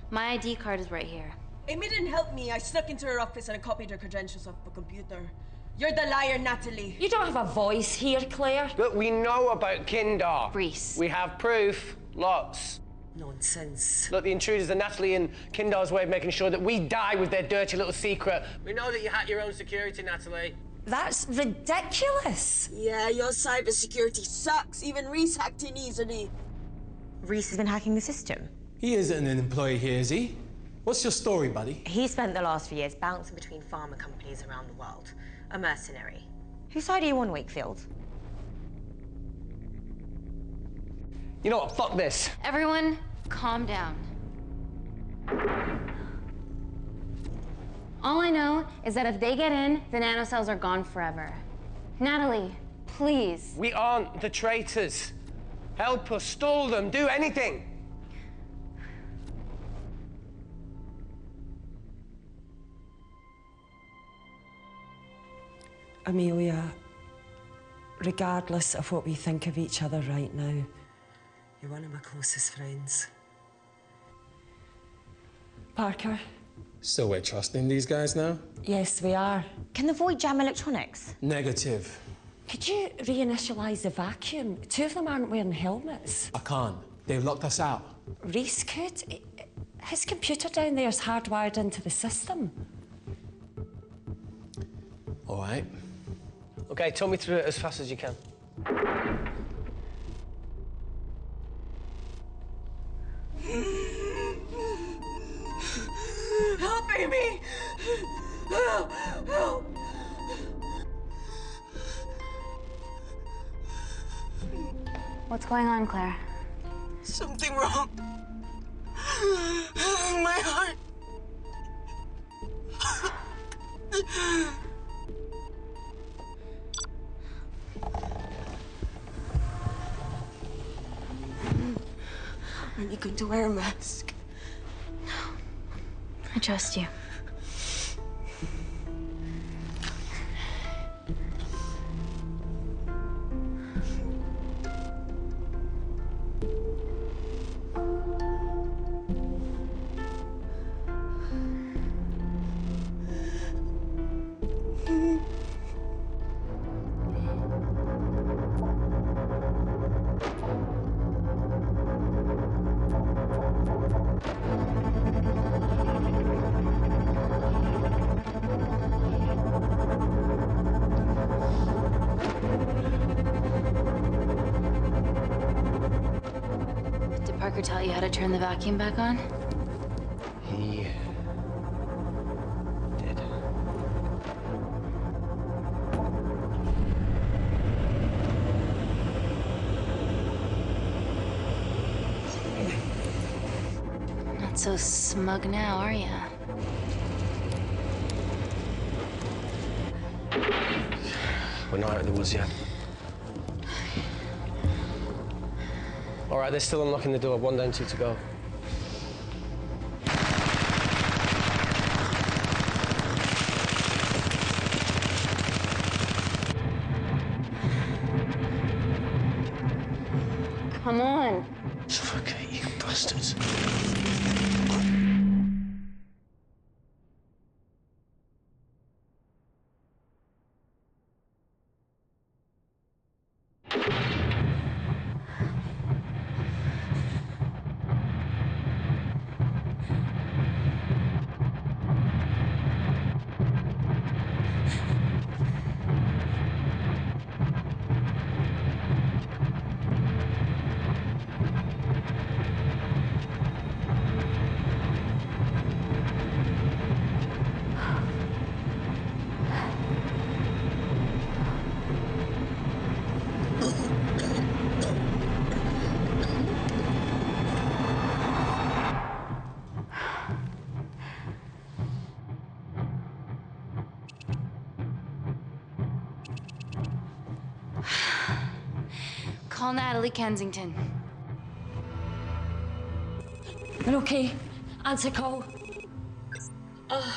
B: My ID card is right here.
U: Amy didn't help me. I snuck into her office and I copied her credentials off the computer. You're the liar, Natalie.
K: You don't have a voice here, Claire.
L: Look, we know about Kindar.
B: Reese.
L: We have proof. Lots.
N: Nonsense.
L: Look, the intruders are Natalie and Kindar's way of making sure that we die with their dirty little secret. We know that you hack your own security, Natalie.
K: That's ridiculous.
U: Yeah, your cybersecurity sucks. Even Reese hacked in easily.
I: Reese has been hacking the system.
Q: He isn't an employee here, is he? What's your story, buddy?
I: He spent the last few years
N: Bouncing between pharma companies around the world. A mercenary.
I: Whose side are you on, Wakefield?
L: You know what? Fuck this.
B: Everyone, calm down. All I know is that if they get in, the nanocells are gone forever. Natalie, please.
L: We aren't the traitors. Help us, stall them, do anything.
D: Amelia, regardless of what we think of each other right now,
N: You're one of my closest friends.
D: Parker?
Q: So we're trusting these guys now?
D: Yes, we are.
I: Can the Void jam electronics?
Q: Negative.
K: Could you reinitialize the vacuum? Two of them aren't wearing helmets.
Q: I can't. They've locked us out.
K: Reese could. His computer down there is hardwired into the system.
Q: All right.
L: Okay, talk me through it as fast as you can.
U: Help, Amy! Help! Help!
B: What's going on, Claire?
U: Something wrong. My heart. Are you going to wear a mask?
B: I trust you. Did Parker tell you how to turn the vacuum back on?
L: He did.
B: Not so smug now, are ya?
L: We're not out of the woods yet. All right, they're still unlocking the door. 1 down, 2 to go.
B: Come on.
L: Suffocate, you bastards.
B: Call Natalie Kensington.
K: We're okay. Answer call. Oh,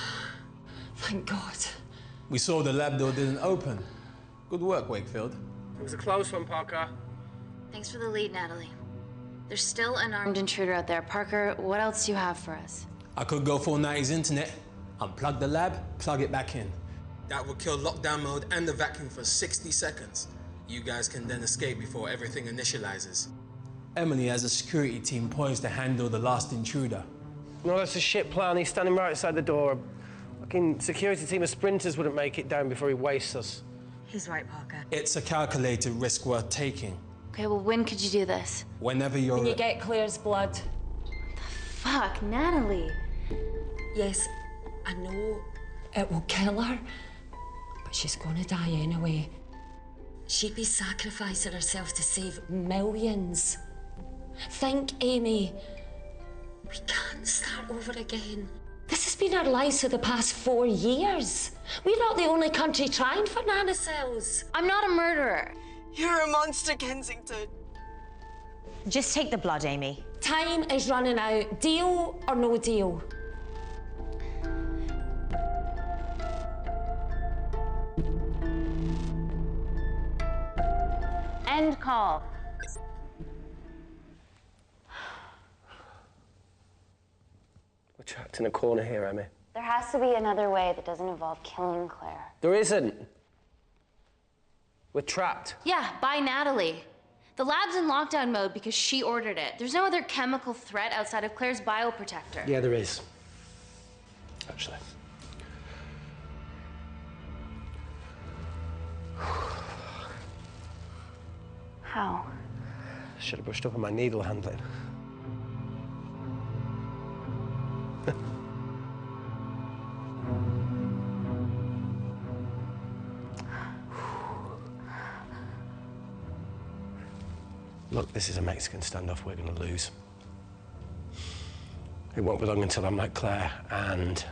K: thank God.
Q: We saw the lab door didn't open. Good work, Wakefield.
L: It was a close one, Parker.
B: Thanks for the lead, Natalie. There's still an armed intruder out there. Parker, what else do you have for us?
Q: I could go full 90s internet, unplug the lab, plug it back in. That would kill lockdown mode and the vacuum for 60 seconds. You guys can then escape before everything initializes. Emily has a security team poised to handle the last intruder.
L: No, that's a shit plan. He's standing right outside the door. A fucking security team of sprinters wouldn't make it down before he wastes us.
I: He's right, Parker.
Q: It's a calculated risk worth taking.
B: Okay, well, when could you do this?
Q: Whenever you're...
K: When you get Claire's blood.
B: Fuck, Natalie.
K: Yes, I know it will kill her, but she's gonna die anyway. She'd be sacrificing herself to save millions. Think, Amy. We can't start over again. This has been our lives for the past 4 years. We're not the only country trying for nanocells.
B: I'm not a murderer.
U: You're a monster, Kensington.
I: Just take the blood, Amy.
K: Time is running out. Deal or no deal?
B: End call.
L: We're trapped in a corner here, Emmy.
B: There has to be another way that doesn't involve killing Claire.
L: There isn't. We're trapped.
B: Yeah, by Natalie. The lab's in lockdown mode because she ordered it. There's no other chemical threat outside of Claire's bioprotector.
L: Yeah, there is. Actually.
B: How?
L: Should have brushed up on my needle handling. Look, this is a Mexican standoff we're going to lose. It won't be long until I'm like Claire, and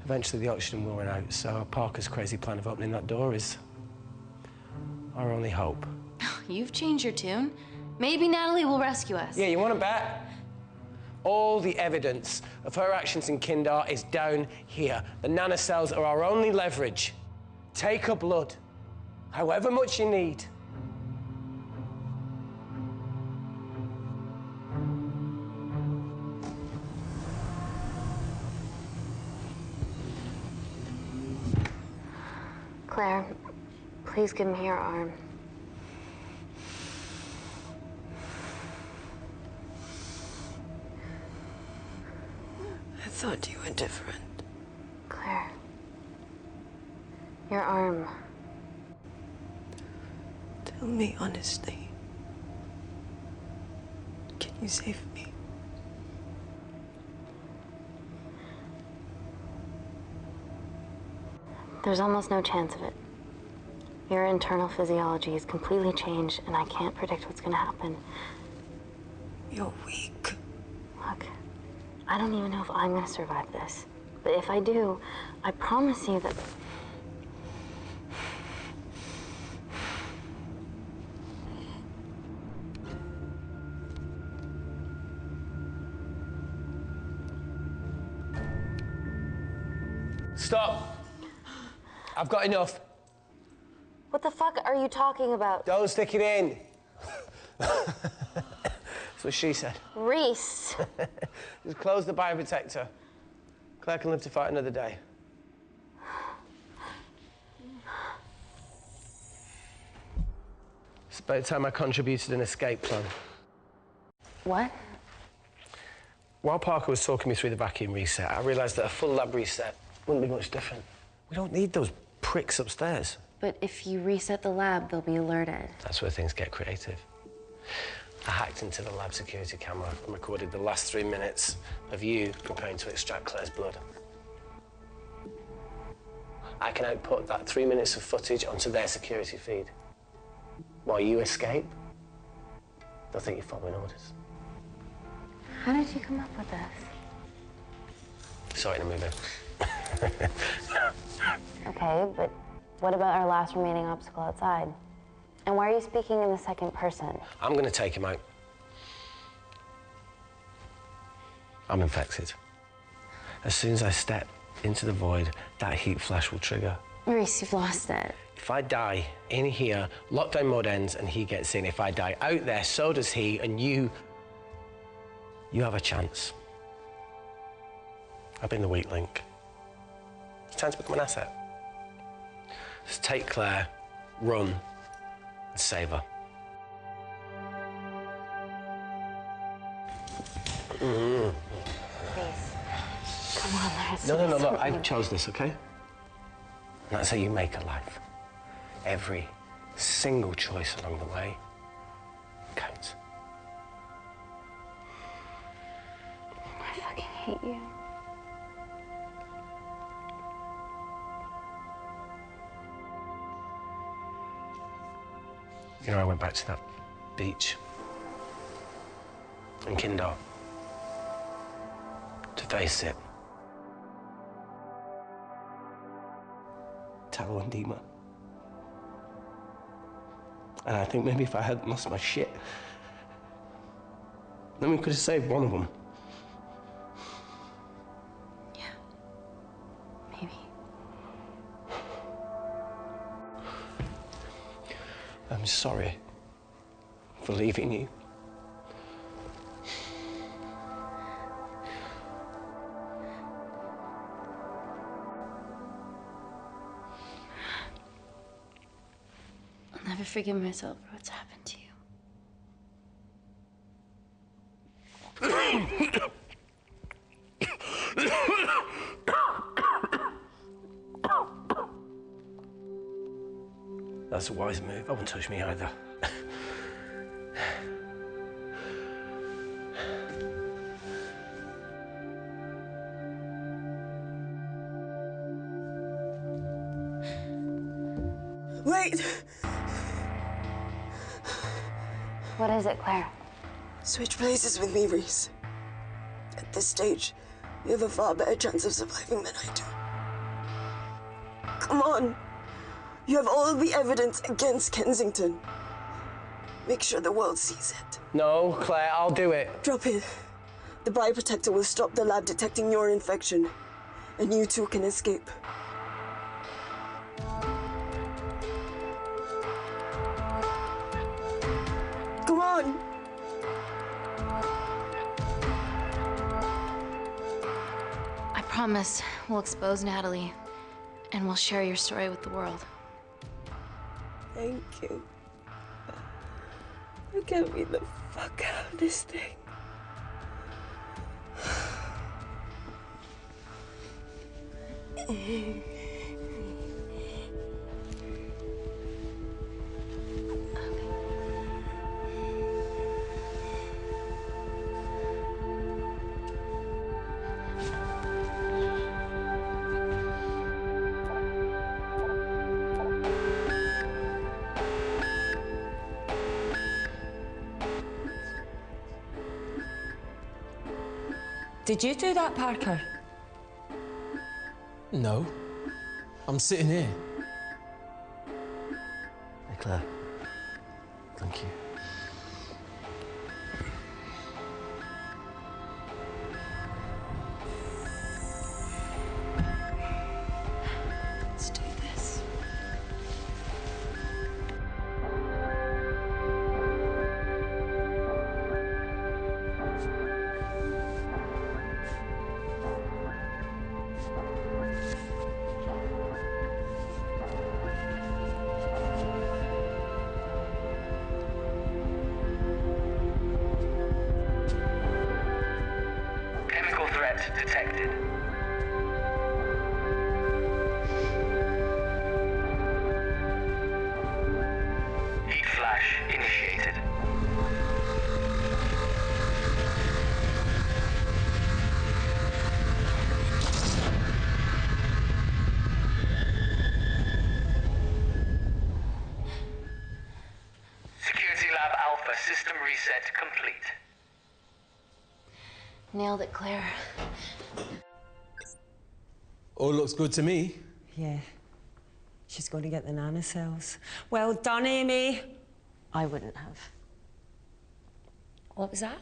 L: eventually the oxygen will run out, so Parker's crazy plan of opening that door is our only hope.
B: You've changed your tune. Maybe Natalie will rescue us.
L: Yeah, you want to bet? All the evidence of her actions in Kindar is down here. The nanocells are our only leverage. Take her blood, however much you need.
B: Claire, please give me your arm.
U: I thought you were different.
B: Claire, your arm.
U: Tell me honestly. Can you save me?
B: There's almost no chance of it. Your internal physiology is completely changed, and I can't predict what's gonna happen.
U: You're weak.
B: Look, I don't even know if I'm gonna survive this. But if I do, I promise you that...
L: Stop! I've got enough.
B: What the fuck are you talking about?
L: Don't stick it in. That's what she said.
B: Reese.
L: Just close the bioprotector. Claire can live to fight another day. It's about time I contributed an escape plan.
B: What?
L: While Parker was talking me through the vacuum reset, I realised that a full lab reset wouldn't be much different. We don't need those pricks upstairs.
B: But if you reset the lab, they'll be alerted.
L: That's where things get creative. I hacked into the lab security camera and recorded the last 3 minutes of you preparing to extract Claire's blood. I can output that 3 minutes of footage onto their security feed. While you escape, they'll think you're following orders.
B: How did you come up with this?
L: Saw it in a movie.
B: Okay, but what about our last remaining obstacle outside? And why are you speaking in the second person?
L: I'm gonna take him out. I'm infected. As soon as I step into the void, that heat flash will trigger.
B: Maurice, you've lost it.
L: If I die in here, lockdown mode ends and he gets in. If I die out there, so does he, and you have a chance. I've been the weak link. It's time to become an asset. Just take Claire, run, and save her.
B: Please. Come on, let's
L: No, look, I chose this, okay? And that's how you make a life. Every single choice along the way counts.
B: I fucking hate you.
L: You know, I went back to that beach in Kindar to face it. Tallow and Dima. And I think maybe if I hadn't lost my shit, then we could have saved one of them.
B: Yeah. Maybe.
L: I'm sorry for leaving you.
B: I'll never forgive myself for what's happened to you.
L: That's a wise move. I won't touch me either.
U: Wait!
B: What is it, Claire?
U: Switch places with me, Reese. At this stage, you have a far better chance of surviving than I do. Come on. You have all the evidence against Kensington. Make sure the world sees it.
L: No, Claire, I'll do it.
U: Drop it. The bioprotector will stop the lab detecting your infection, and you two can escape. Come on!
B: I promise we'll expose Natalie, and we'll share your story with the world.
U: Thank you. Now get me the fuck out of this thing.
D: Did you do that, Parker?
Q: No. I'm sitting here.
L: Hey, Claire. Thank you.
B: Let's do this.
M: Chemical threat detected. Heat flash initiated. Security Lab Alpha system reset complete.
B: Nailed it, Claire.
Q: All looks good to me.
D: Yeah. She's going to get the nanocells. Well done, Amy.
I: I wouldn't have.
K: What was that?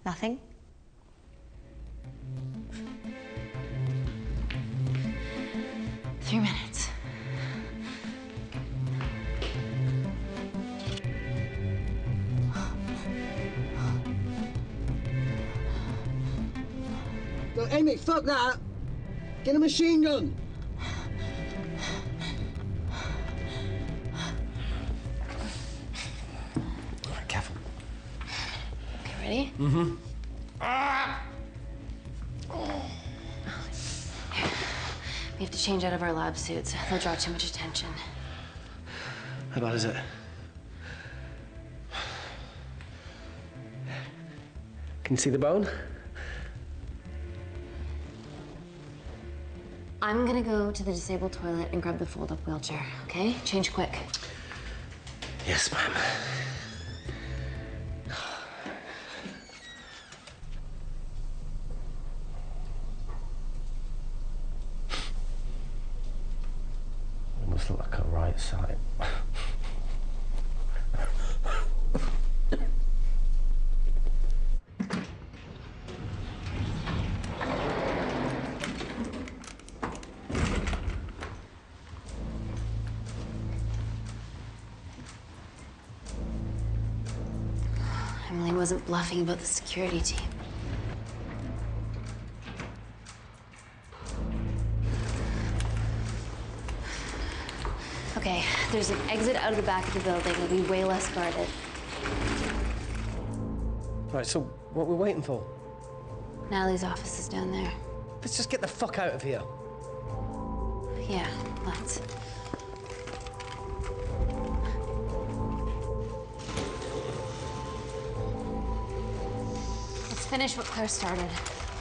I: Nothing. $3 minutes.
F: No, Amy, fuck that! Get a machine gun!
L: All right, careful.
B: Okay, ready?
L: Mm-hmm.
B: We have to change out of our lab suits. They'll draw too much attention.
L: How bad is it? Can you see the bone?
B: I'm gonna go to the disabled toilet and grab the fold-up wheelchair, okay? Change quick.
L: Yes, ma'am. It must look like a right side.
B: Emily wasn't bluffing about the security team. Okay, there's an exit out of the back of the building. It'll be way less guarded.
L: Right, so what we're waiting for?
B: Natalie's office is down there.
L: Let's just get the fuck out of here.
B: Yeah, let's. Let's finish what Claire started.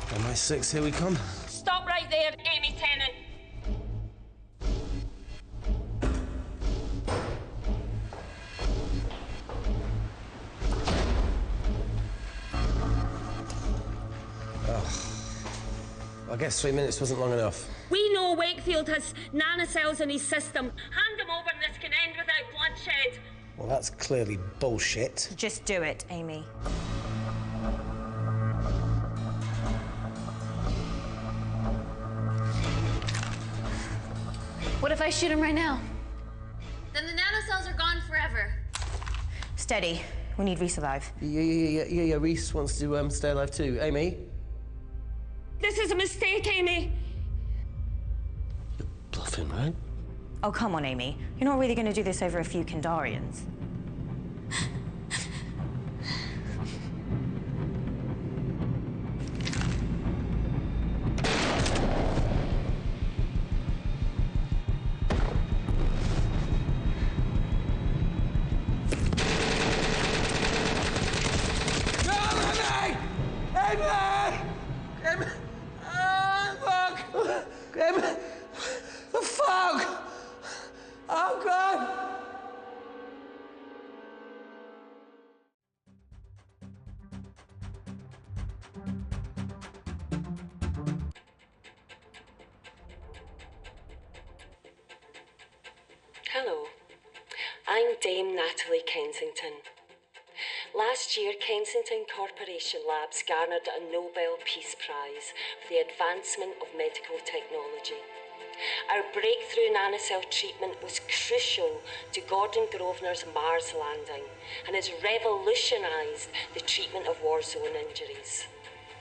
L: MI6, here we come.
K: Stop right there, Amy Tennant.
L: I guess 3 minutes wasn't long enough.
K: We know Wakefield has nanocells in his system. Hand him over and this can end without bloodshed.
L: Well, that's clearly bullshit.
I: Just do it, Amy.
B: What if I shoot him right now? Then the nanocells are gone forever.
I: Steady. We need Reese alive.
L: Yeah. Reese wants to stay alive too. Amy?
K: This is a mistake, Amy.
L: You're bluffing, right?
I: Oh, come on, Amy. You're not really going to do this over a few Kandarians.
V: Hello, I'm Dame Natalie Kensington. Last year, Kensington Corporation Labs garnered a Nobel Peace Prize for the advancement of medical technology. Our breakthrough nanocell treatment was crucial to Gordon Grosvenor's Mars landing and has revolutionised the treatment of war zone injuries.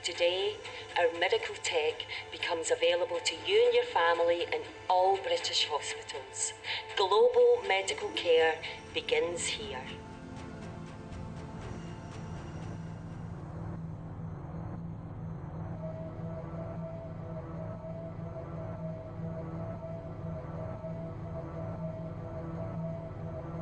V: Today, our medical tech becomes available to you and your family in all British hospitals. Global medical care begins here.